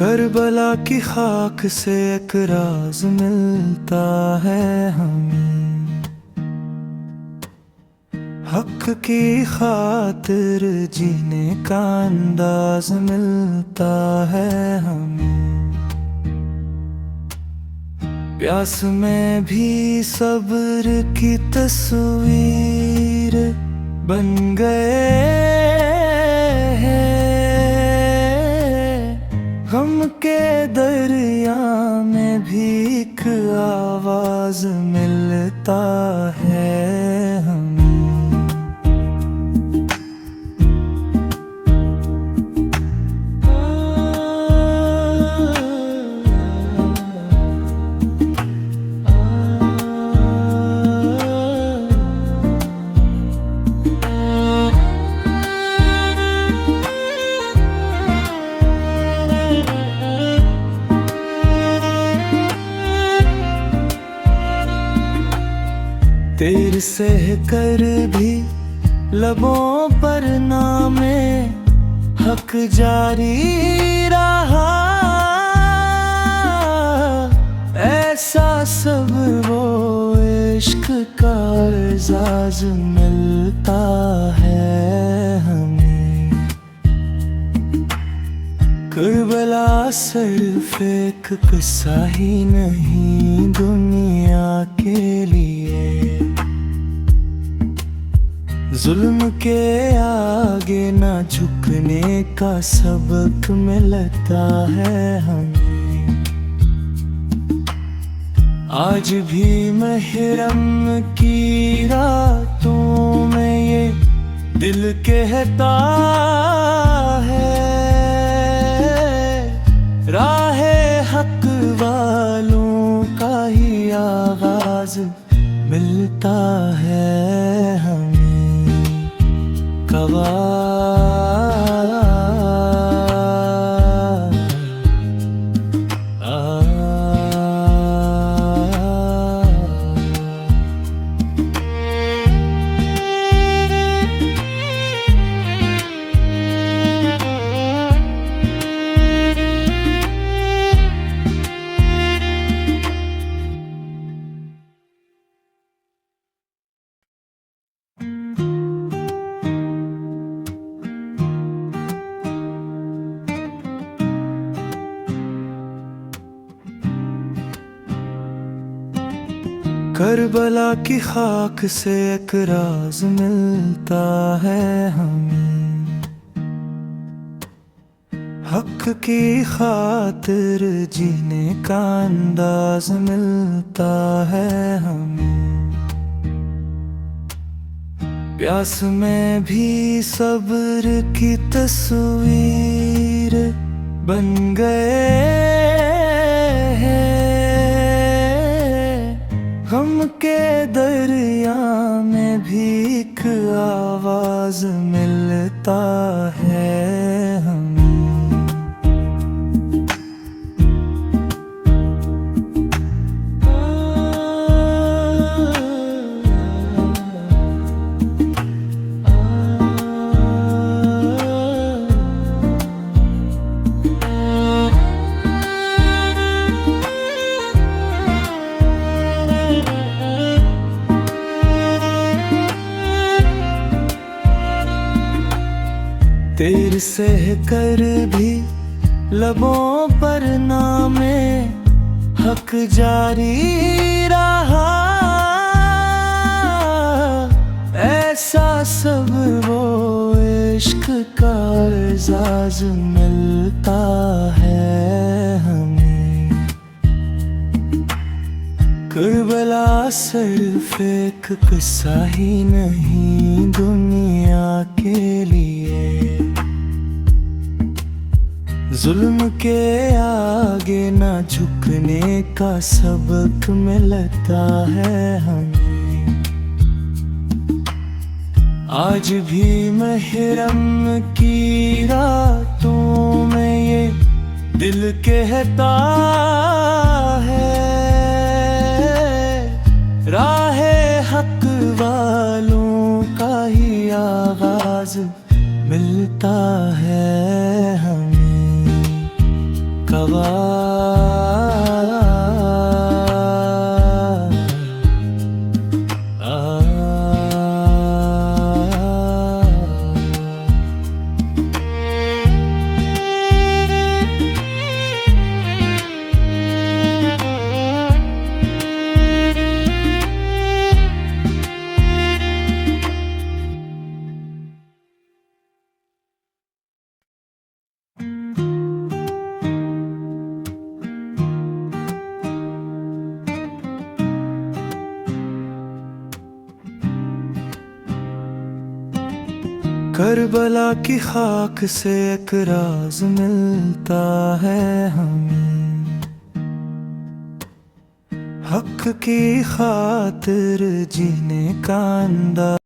Karbala की खाक से एक राज मिलता है हमें, हक की खातिर जीने का अंदाज मिलता है हमें। प्यास में भी सब्र की तस्वीर बन गए हैं, गम के दरिया में भी एक आवाज मिलता है हमें। तेर सह कर भी लबों पर नामे हक जारी रहा, ऐसा सब वो इश्क का एजाज मिलता है हमें। करबला सिर्फ एक किस्सा ही नहीं दुनिया के लिए, जुल्म के आगे ना झुकने का सबक मिलता है हमें। आज भी महरम की रातों में ये दिल कहता है, राहे हक वालों का ही आगाज मिलता है हमें। कवा करबला की खाक से एक राज मिलता है हमें, हक की खातिर जीने का अंदाज मिलता है हमें। प्यास में भी सब्र की तस्वीर बन गए हैं, गम के दरिया में भी एक आवाज मिलता है हमें। तेर सह कर भी लबों पर नामे हक जारी रहा, ऐसा सब वो इश्क का एजाज मिलता है हमें। करबला सिर्फ एक किस्सा ही नहीं दुनिया के लिए, जुल्म के आगे ना झुकने का सबक मिलता है हमें। आज भी महरम की रातों में ये दिल कहता है, राहे हक वालों का ही आगाज मिलता है हमें। करबला की खाक से एक राज मिलता है हमें, हक की खातिर जीने का अंदाज।